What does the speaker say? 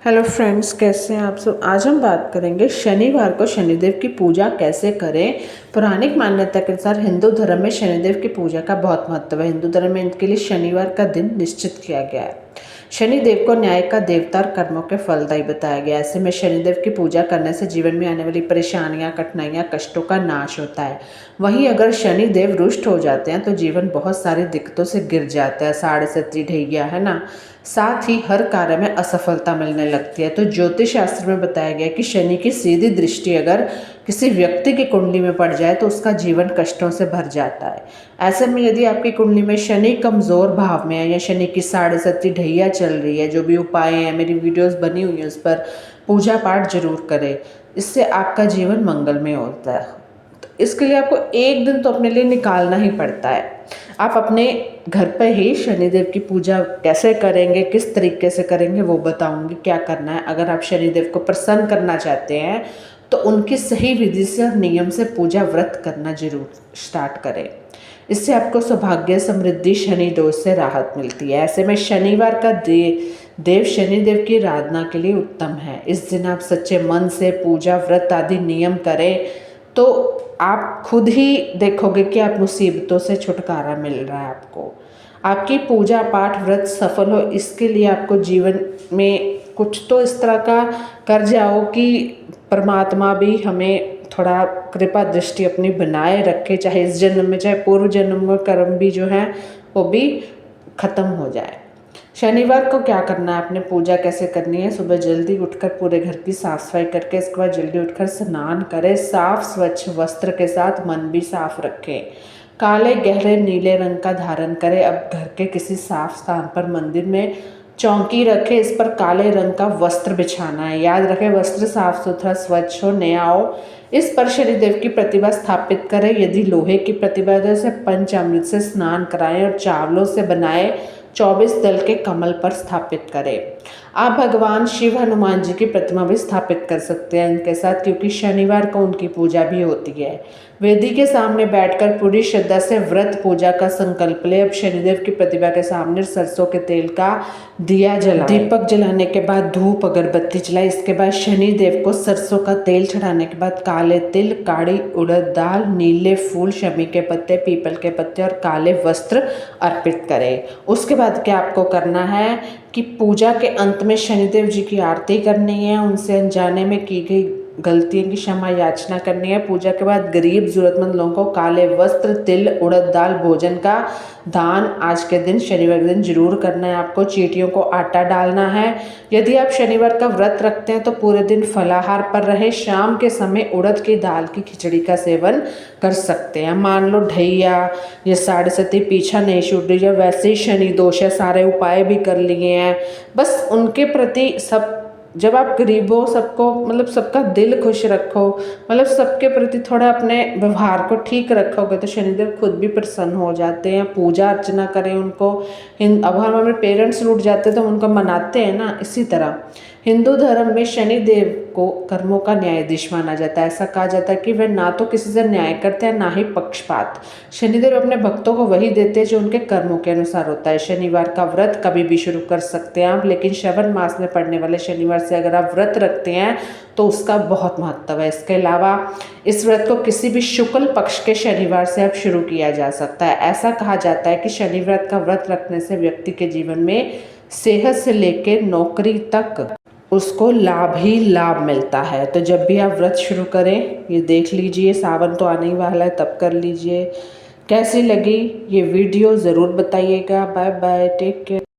Hello friends, कैसे हैं आप सब। आज हम बात करेंगे शनिवार को शनिदेव की पूजा कैसे करें। पौराणिक मान्यता के अनुसार हिंदू धर्म में शनिदेव की पूजा का बहुत महत्व है। हिंदू धर्म में इनके लिए शनिवार का दिन निश्चित किया गया है। शनिदेव को न्याय का देवता और कर्मों के फलदायी बताया गया है। ऐसे में शनिदेव की पूजा करने से जीवन में आने वाली परेशानियां, कठिनाइयां, कष्टों का नाश होता है। वहीं अगर शनिदेव रुष्ट हो जाते हैं तो जीवन बहुत सारी दिक्कतों से गिर जाता है। साढ़े सती ढैया है ना। साथ ही हर कार्य में असफलता मिलने लगती है। तो ज्योतिष शास्त्र में बताया गया कि शनि की सीधी दृष्टि अगर किसी व्यक्ति की कुंडली में पड़ जाए तो उसका जीवन कष्टों से भर जाता है। ऐसे में यदि आपकी कुंडली में शनि कमजोर भाव में है या शनि की साढ़े सती ढैया चल रही है, जो भी उपाय हैं, मेरी वीडियोस बनी हुई हैं, उस पर पूजा पाठ जरूर करें। इससे आपका जीवन मंगलमय होता है। तो इसके लिए आपको एक दिन तो अपने लिए निकालना ही पड़ता है। आप अपने घर पर ही शनिदेव की पूजा कैसे करेंगे, किस तरीके से करेंगे, वो बताऊंगी क्या करना है। अगर आप शनिदेव को प्रसन्न करना चाहते हैं तो उनकी सही विधि से और नियम से पूजा व्रत करना जरूर स्टार्ट करें। इससे आपको सौभाग्य, समृद्धि, शनि दोष से राहत मिलती है। ऐसे में शनिवार का देव शनिदेव की आराधना के लिए उत्तम है। इस दिन आप सच्चे मन से पूजा व्रत आदि नियम करें तो आप खुद ही देखोगे कि आप मुसीबतों से छुटकारा मिल रहा है आपको। आपकी पूजा पाठ व्रत सफल हो, इसके लिए आपको जीवन में कुछ तो इस तरह का कर जाओ कि परमात्मा भी हमें थोड़ा कृपा दृष्टि अपनी बनाए रखे, चाहे इस जन्म में चाहे पूर्व जन्म में कर्म भी जो है वो भी खत्म हो जाए। शनिवार को क्या करना है, आपने पूजा कैसे करनी है। सुबह जल्दी उठकर पूरे घर की साफ सफाई करके इसके बाद जल्दी उठकर स्नान करें। साफ स्वच्छ वस्त्र के साथ मन भी साफ रखें। काले गहरे नीले रंग का धारण करें। अब घर के किसी साफ स्थान पर मंदिर में चौकी रखें, इस पर काले रंग का वस्त्र बिछाना है। याद रखें वस्त्र साफ सुथरा स्वच्छ हो, नया हो। इस पर शनिदेव की प्रतिमा स्थापित करें। यदि लोहे की प्रतिमा है तो इसे पंचामृत से स्नान कराएं और चावलों से बनाए 24 दल के कमल पर स्थापित करें। आप भगवान शिव, हनुमान जी की प्रतिमा भी स्थापित कर सकते हैं इनके साथ, क्योंकि शनिवार को उनकी पूजा भी होती है। वेदी के सामने बैठकर पूरी श्रद्धा से व्रत पूजा का संकल्प ले। अब शनिदेव की प्रतिमा के सामने सरसों के तेल का दिया जलाएं। दीपक जलाने के बाद धूप अगरबत्ती जलाए। इसके बाद शनिदेव को सरसों का तेल चढ़ाने के बाद काले तिल, काड़ी उड़द दाल, नीले फूल, शमी के पत्ते, पीपल के पत्ते और काले वस्त्र अर्पित करें। उसके बाद क्या आपको करना है कि पूजा के अंत में शनिदेव जी की आरती करनी है। उनसे अनजाने में की गई गलतियों की क्षमा याचना करनी है। पूजा के बाद गरीब जरूरतमंद लोगों को काले वस्त्र, तिल, उड़द दाल भोजन का दान आज के दिन, शनिवार के दिन जरूर करना है। आपको चींटियों को आटा डालना है। यदि आप शनिवार का व्रत रखते हैं तो पूरे दिन फलाहार पर रहे। शाम के समय उड़द की दाल की खिचड़ी का सेवन कर सकते हैं। मान लो ढैया या साढ़े सती पीछा नहीं छूट रही है, वैसे ही शनि दोष है, सारे उपाय भी कर लिए हैं, बस उनके प्रति सब, जब आप गरीब हो, सबको मतलब सबका दिल खुश रखो, मतलब सबके प्रति थोड़ा अपने व्यवहार को ठीक रखोगे तो शनिदेव खुद भी प्रसन्न हो जाते हैं। पूजा अर्चना करें उनको। अब हम अपने पेरेंट्स रूठ जाते हैं तो उनको मनाते हैं ना, इसी तरह हिंदू धर्म में शनिदेव को कर्मों का न्यायाधीश माना जाता है। ऐसा कहा जाता है कि वह ना तो किसी से न्याय करते हैं, ना ही पक्षपात। शनिदेव अपने भक्तों को वही देते हैं जो उनके कर्मों के अनुसार होता है। शनिवार का व्रत कभी भी शुरू कर सकते हैं आप, लेकिन श्रवण मास में पड़ने वाले शनिवार से अगर आप व्रत रखते हैं तो उसका बहुत महत्व है। इसके अलावा इस व्रत को किसी भी शुक्ल पक्ष के शनिवार से अब शुरू किया जा सकता है। ऐसा कहा जाता है कि शनि व्रत का व्रत रखने से व्यक्ति के जीवन में सेहत से लेकर नौकरी तक उसको लाभ ही लाभ मिलता है। तो जब भी आप व्रत शुरू करें, ये देख लीजिए, सावन तो आने ही वाला है, तब कर लीजिए। कैसी लगी ये वीडियो ज़रूर बताइएगा। Bye bye, take care.